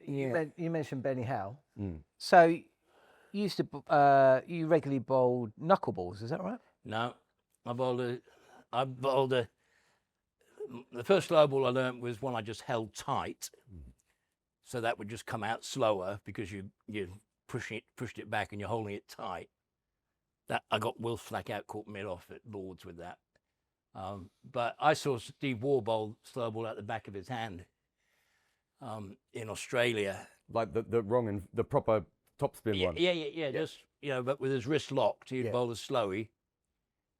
you mentioned Benny Howe. So you used to you regularly bowled knuckleballs, is that right? No, I bowled a. The first slow ball I learned was one I just held tight, so that would just come out slower because you pushed it back and you're holding it tight. That I got Will Flack out, caught mid off at Lords with that. But I saw Steve Waugh bowl slow ball at the back of his hand in Australia. Like the wrong and the proper topspin one. Yeah. Just but with his wrist locked, he'd bowl a slowie.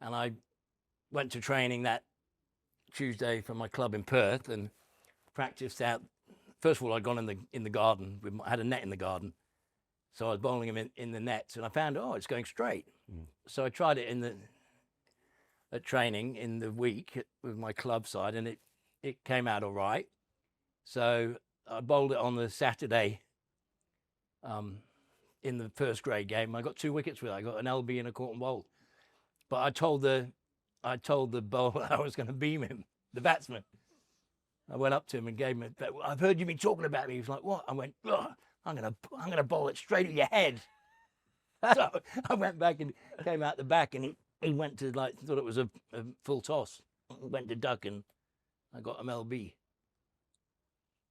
And I went to training that Tuesday from my club in Perth and practiced out. First of all, I'd gone in the garden. I had a net in the garden, so I was bowling him in the nets, and I found it's going straight. So I tried it at training in the week with my club side, and it came out all right. So I bowled it on the Saturday in the first grade game. I got 2 wickets with it. I got an LB and a caught and bowled. But I told the bowler I was going to beam him, the batsman. I went up to him and gave him I've heard you've been talking about me. He was like, what? I went, I'm gonna bowl it straight at your head. So I went back and came out the back, and he went to thought it was a full toss. Went to duck, and I got him LB.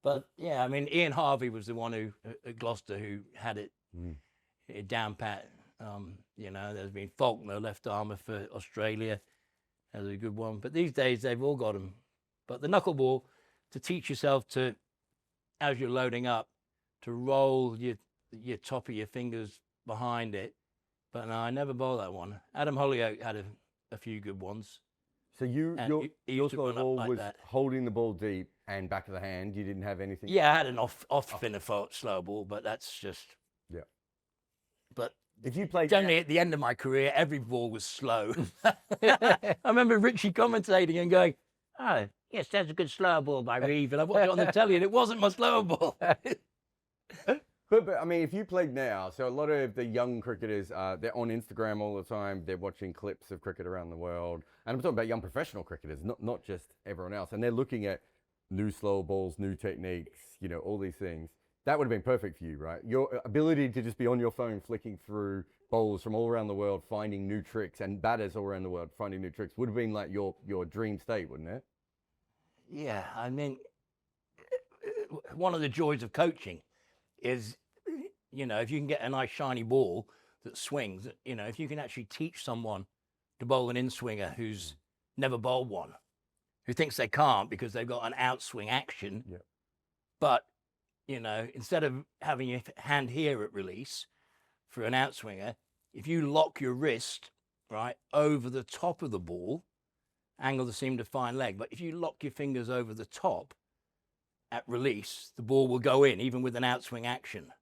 But yeah, I mean, Ian Harvey was the one who at Gloucester who had it down pat. There's been Faulkner, left armour for Australia, as a good one. But these days they've all got them. But the knuckleball, to teach yourself to, as you're loading up, to roll your top of your fingers behind it. But no, I never bowled that one. Adam Hollyoak had a few good ones. So your slow ball was holding the ball deep and back of the hand. You didn't have anything. Yeah, I had an off spinner slow ball, but that's just. Yeah. But if you played generally at the end of my career, every ball was slow. I remember Richie commentating and going, "Oh, yes, that's a good slow ball by Reeve," and I watched it on the telly, and it wasn't my slow ball. But I mean, if you played now, so a lot of the young cricketers, they're on Instagram all the time. They're watching clips of cricket around the world, and I'm talking about young professional cricketers, not just everyone else. And they're looking at new slow balls, new techniques, all these things. That would have been perfect for you, right? Your ability to just be on your phone, flicking through bowlers from all around the world, finding new tricks, and batters all around the world finding new tricks would have been like your dream state, wouldn't it? Yeah, I mean, one of the joys of coaching is, if you can get a nice shiny ball that swings, if you can actually teach someone to bowl an in-swinger who's never bowled one, who thinks they can't because they've got an outswing action, but, instead of having your hand here at release for an outswinger, if you lock your wrist, right, over the top of the ball, angle the seam to fine leg, but if you lock your fingers over the top at release, the ball will go in, even with an outswing action.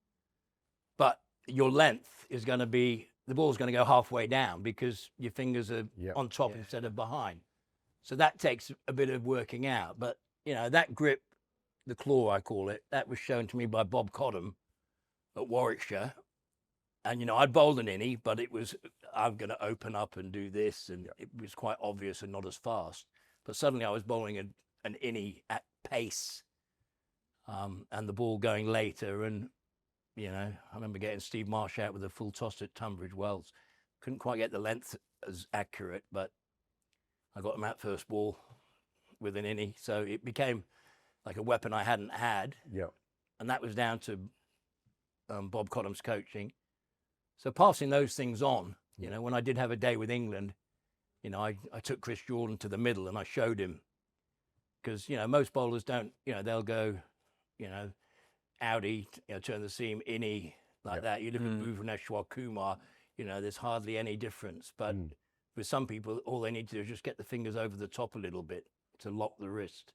But your length is going to be, the ball's going to go halfway down because your fingers are on top instead of behind. So that takes a bit of working out. But, that grip, the claw, I call it, that was shown to me by Bob Cottam at Warwickshire. And, I'd bowled an innie, but it was, I'm going to open up and do this. And it was quite obvious and not as fast. But suddenly I was bowling an innie at pace and the ball going later. And, I remember getting Steve Marsh out with a full toss at Tunbridge Wells. Couldn't quite get the length as accurate, but I got him out first ball with an innie. So it became like a weapon I hadn't had. Yeah. And that was down to Bob Cottam's coaching. So passing those things on, when I did have a day with England, I took Chris Jordan to the middle and I showed him. Because, most bowlers don't, they'll go, outie, turn the seam, innie, like that. You look at Bhuvaneshwar Kumar, there's hardly any difference. But with some people, all they need to do is just get the fingers over the top a little bit to lock the wrist.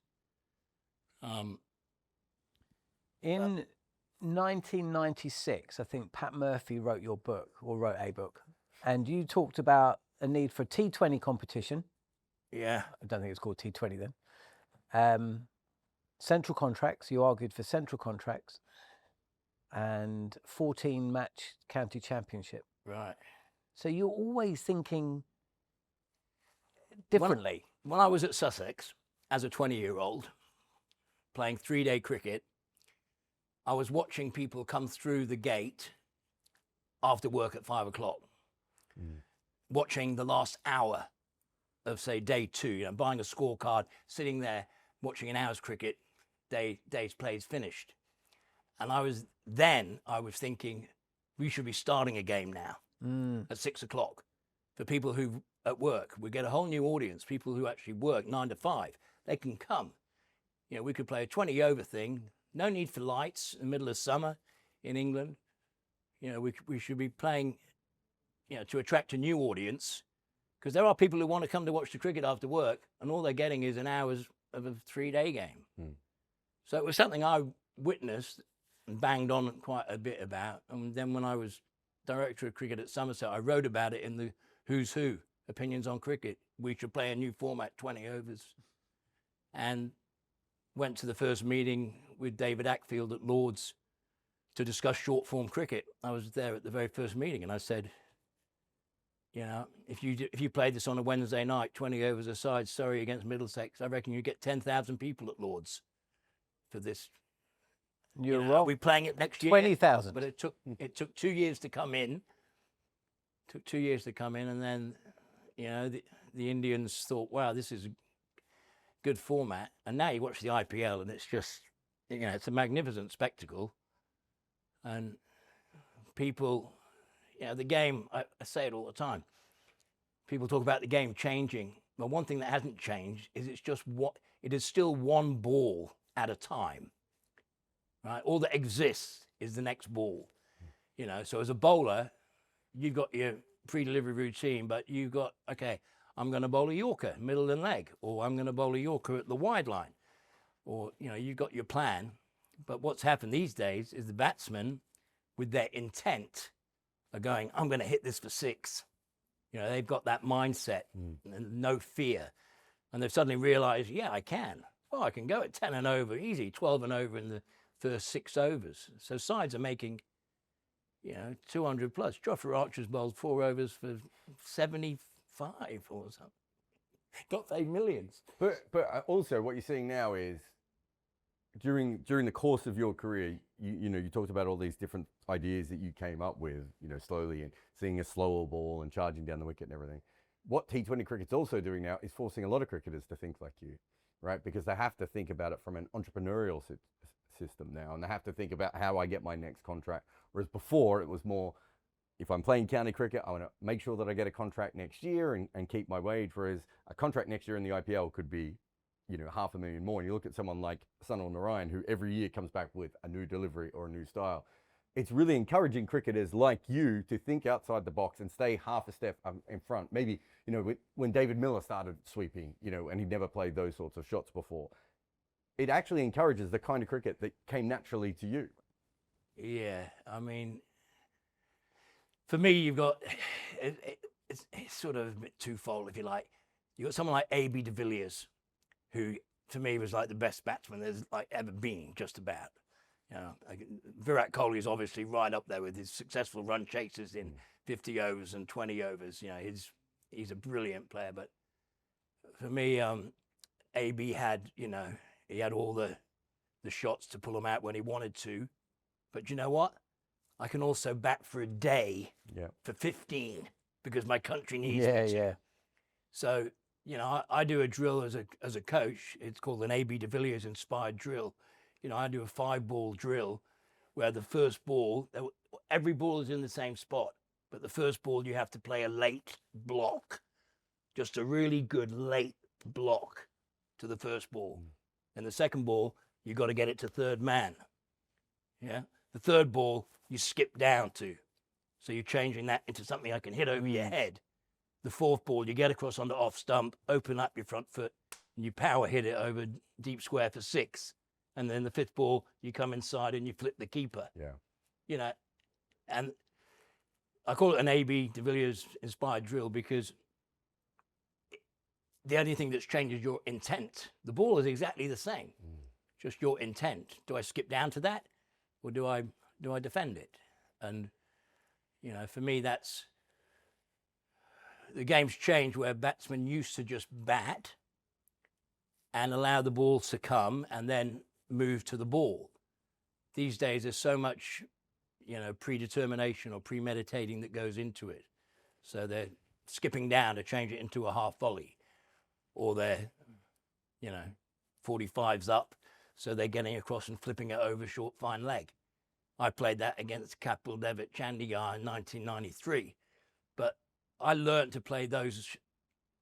In 1996, I think Pat Murphy wrote a book, and you talked about a need for T20 competition. Yeah. I don't think it's called T20 then. Central contracts, you argued for central contracts, and 14-match county championship. Right. So you're always thinking differently. When I was at Sussex as a 20-year-old playing 3-day cricket, I was watching people come through the gate after work at 5 o'clock, watching the last hour of, say, day 2, you know, buying a scorecard, sitting there, watching an hour's cricket, day's play's finished. And I was thinking, we should be starting a game now at 6 o'clock for people who at work. We get a whole new audience, people who actually work 9 to 5. They can come. You know, we could play a 20 over thing. No need for lights in the middle of summer in England. You know, we should be playing, you know, to attract a new audience, because there are people who want to come to watch the cricket after work, and all they're getting is an hour's of a 3-day game. So it was something I witnessed and banged on quite a bit about. And then when I was director of cricket at Somerset, I wrote about it in the Who's Who, Opinions on Cricket. We should play a new format, 20 overs. And went to the first meeting with David Ackfield at Lord's to discuss short form cricket. I was there at the very first meeting, and I said, you know, if you played this on a Wednesday night, 20 overs a side, Surrey against Middlesex, I reckon you get 10,000 people at Lord's for this. You're wrong. We're playing it next year. 20,000. But it took 2 years to come in. Took 2 years to come in, and then, you know, the Indians thought, wow, this is a good format. And now you watch the IPL, and it's just, you know, it's a magnificent spectacle. And people, you know, the game, I say it all the time. People talk about the game changing. Well, one thing that hasn't changed is it is still one ball at a time, right? All that exists is the next ball, you know. So as a bowler, you've got your pre-delivery routine, but you've got, okay, I'm going to bowl a Yorker, middle and leg, or I'm going to bowl a Yorker at the wide line, or, you know, you've got your plan. But what's happened these days is the batsmen, with their intent, are going, I'm going to hit this for 6. You know, they've got that mindset and no fear. And they've suddenly realized, yeah, I can. Well, I can go at 10 and over, easy, 12 and over in the first 6 overs. So sides are making, you know, 200 plus. Jofra Archer's bowled 4 overs for 75 or something. Got paid millions. But also what you're seeing now is during the course of your career, you know, you talked about all these different ideas that you came up with, you know, slowly, and seeing a slower ball and charging down the wicket and everything. What T20 cricket's also doing now is forcing a lot of cricketers to think like you, right? Because they have to think about it from an entrepreneurial system now, and they have to think about how I get my next contract. Whereas before it was more, if I'm playing county cricket, I want to make sure that I get a contract next year and keep my wage. Whereas a contract next year in the IPL could be, you know, 500,000 more. And you look at someone like Sunil Narayan, who every year comes back with a new delivery or a new style. It's really encouraging cricketers like you to think outside the box and stay half a step in front. Maybe, you know, when David Miller started sweeping, you know, and he'd never played those sorts of shots before, it actually encourages the kind of cricket that came naturally to you. Yeah, I mean, for me, you've got, it's sort of a bit twofold, if you like. You've got someone like A.B. de Villiers, who to me was like the best batsman there's like ever been, just about. You know, Virat Kohli is obviously right up there with his successful run chases in 50 overs and 20 overs. You know, he's a brilliant player. But for me, AB had, you know, he had all the shots to pull him out when he wanted to. But you know what? I can also bat for a day for 15 because my country needs it. Yeah. So, you know, I do a drill as a coach. It's called an A.B. de Villiers inspired drill. You know, I do a 5-ball drill where the first ball, every ball is in the same spot, but the first ball you have to play a late block, just a really good late block to the first ball. And the second ball, you got to get it to third man. Yeah. The third ball, you skip down to. So you're changing that into something I can hit over your head. The fourth ball, you get across on the off stump, open up your front foot, and you power hit it over deep square for 6. And then the 5th ball, you come inside and you flip the keeper. Yeah. You know, and I call it an A.B. de Villiers inspired drill because the only thing that's changed is your intent. The ball is exactly the same, just your intent. Do I skip down to that, or do I defend it? And, you know, for me, that's, the game's changed where batsmen used to just bat and allow the ball to come and then move to the ball. these days there's so much, you know, predetermination or premeditating that goes into it. So they're skipping down to change it into a half volley, or they're, you know, 45s up, so they're getting across and flipping it over short fine leg. I played that against Kapil Dev at Chandigarh in 1993, but I learned to play those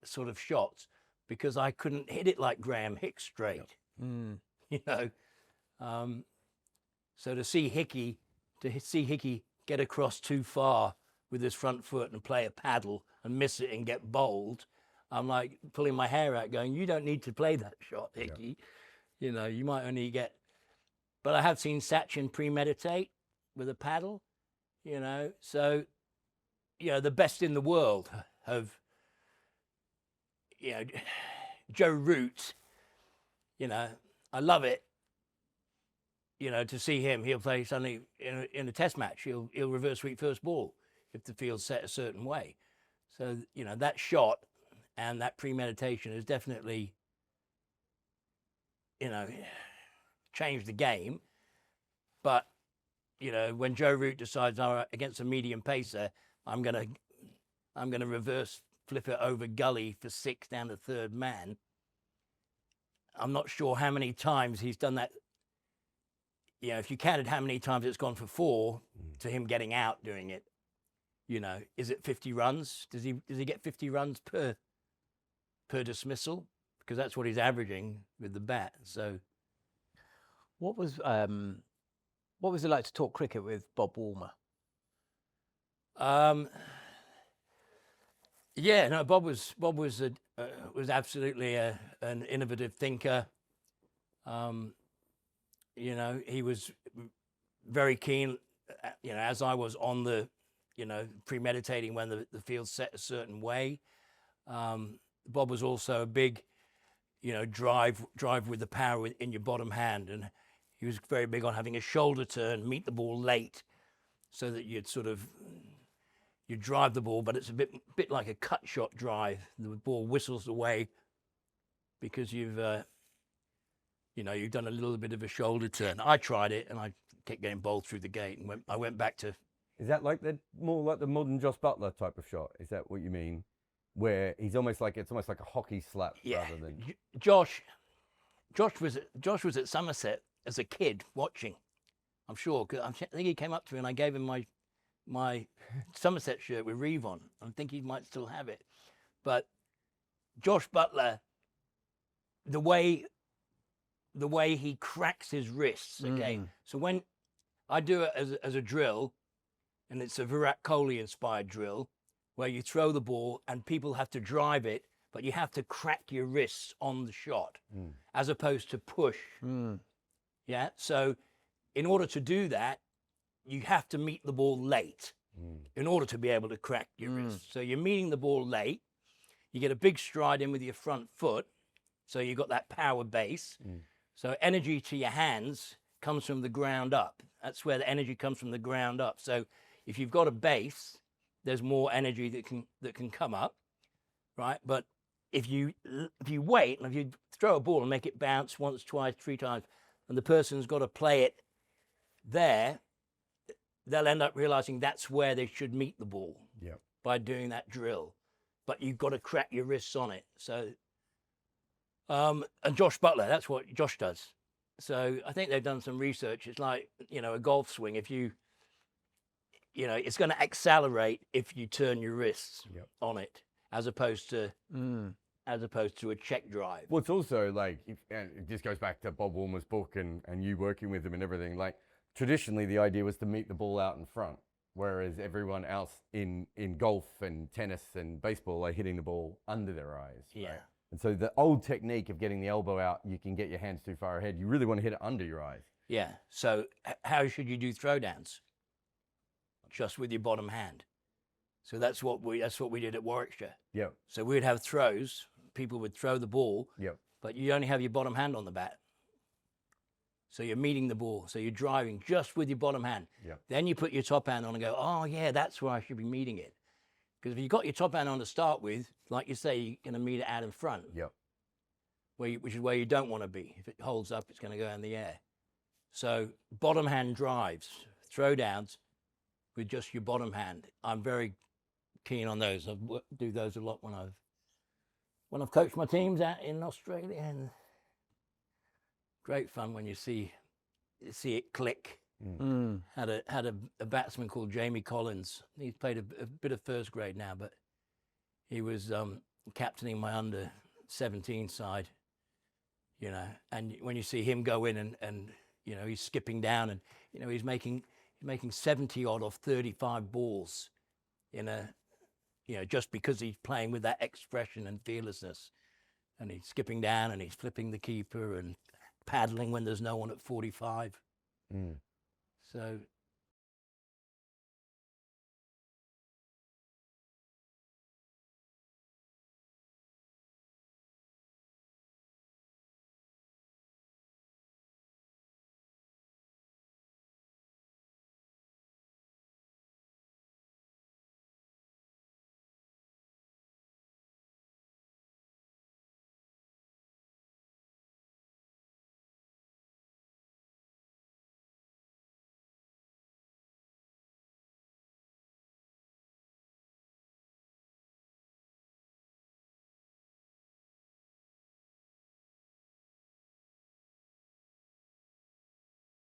sort of shots because I couldn't hit it like Graham Hicks straight. You know, so to see Hickey get across too far with his front foot and play a paddle and miss it and get bowled, I'm like pulling my hair out going, you don't need to play that shot, Hickey. You know, you might only get, but I have seen Sachin premeditate with a paddle, you know, so, you know, the best in the world have, you know, Joe Root, you know, I love it, you know, to see him. He'll play suddenly in a test match, he'll reverse sweep first ball if the field's set a certain way. So, you know, that shot and that premeditation has definitely, you know, changed the game. But, you know, when Joe Root decides, all right, against a medium pacer, I'm gonna reverse flip it over gully for 6 down to third man. I'm not sure how many times he's done that. You know, if you counted how many times it's gone for 4 to him getting out doing it, you know, is it 50 runs? Does he get 50 runs per dismissal? Because that's what he's averaging with the bat. So, What was it like to talk cricket with Bob Woolmer? Yeah, no, Bob was absolutely an innovative thinker. You know, he was very keen, you know, as I was on the, you know, premeditating when the field's set a certain way. Bob was also a big, you know, drive with the power in your bottom hand, and he was very big on having a shoulder turn, meet the ball late, so that you'd you drive the ball, but it's a bit like a cut shot drive. The ball whistles away because you've done a little bit of a shoulder turn. I tried it and I kept getting bowled through the gate, and I went back to. Is that like more like the modern Josh Butler type of shot? Is that what you mean? Where he's almost like it's almost like a hockey slap rather than. Josh was at Somerset as a kid watching. I'm sure, because I think he came up to me and I gave him my Somerset shirt with Reeve on. I think he might still have it. But Josh Butler, the way he cracks his wrists, okay? So when I do it as a drill, and it's a Virat Kohli inspired drill, where you throw the ball and people have to drive it, but you have to crack your wrists on the shot as opposed to push. Yeah, so in order to do that, you have to meet the ball late in order to be able to crack your wrist. So you're meeting the ball late, you get a big stride in with your front foot, so you've got that power base. So energy to your hands comes from the ground up. That's where the energy comes from, the ground up. So if you've got a base, there's more energy that can come up, right? But if you wait, and if you throw a ball and make it bounce once, twice, 3 times, and the person's got to play it there, they'll end up realizing that's where they should meet the ball by doing that drill. But you've got to crack your wrists on it. So, and Josh Butler, that's what Josh does. So I think they've done some research. It's like, you know, a golf swing. If you know, it's going to accelerate if you turn your wrists on it, as opposed to a check drive. Well, it's also like, and it just goes back to Bob Woolmer's book and you working with him and everything. Like, traditionally, the idea was to meet the ball out in front, whereas everyone else in golf and tennis and baseball are hitting the ball under their eyes. Yeah. Right? And so the old technique of getting the elbow out, you can get your hands too far ahead. You really want to hit it under your eyes. Yeah. So how should you do throwdowns? Just with your bottom hand. So that's what we did at Warwickshire. Yeah. So we'd have throws. People would throw the ball. Yeah. But you only have your bottom hand on the bat. So you're meeting the ball. So you're driving just with your bottom hand. Yeah. Then you put your top hand on and go, oh yeah, that's where I should be meeting it. Because if you've got your top hand on to start with, like you say, you're going to meet it out in front. Yep. Which is where you don't want to be. If it holds up, it's going to go in the air. So bottom hand drives, throwdowns with just your bottom hand. I'm very keen on those. I do those a lot when I've coached my teams out in Australia, and great fun when you see it click. Had a batsman called Jamie Collins. He's played a bit of first grade now, but he was captaining my under 17 side, you know, and when you see him go in and you know, he's skipping down, and you know, he's making 70 odd off 35 balls in a, you know, just because he's playing with that expression and fearlessness, and he's skipping down and he's flipping the keeper and paddling when there's no one at 45. So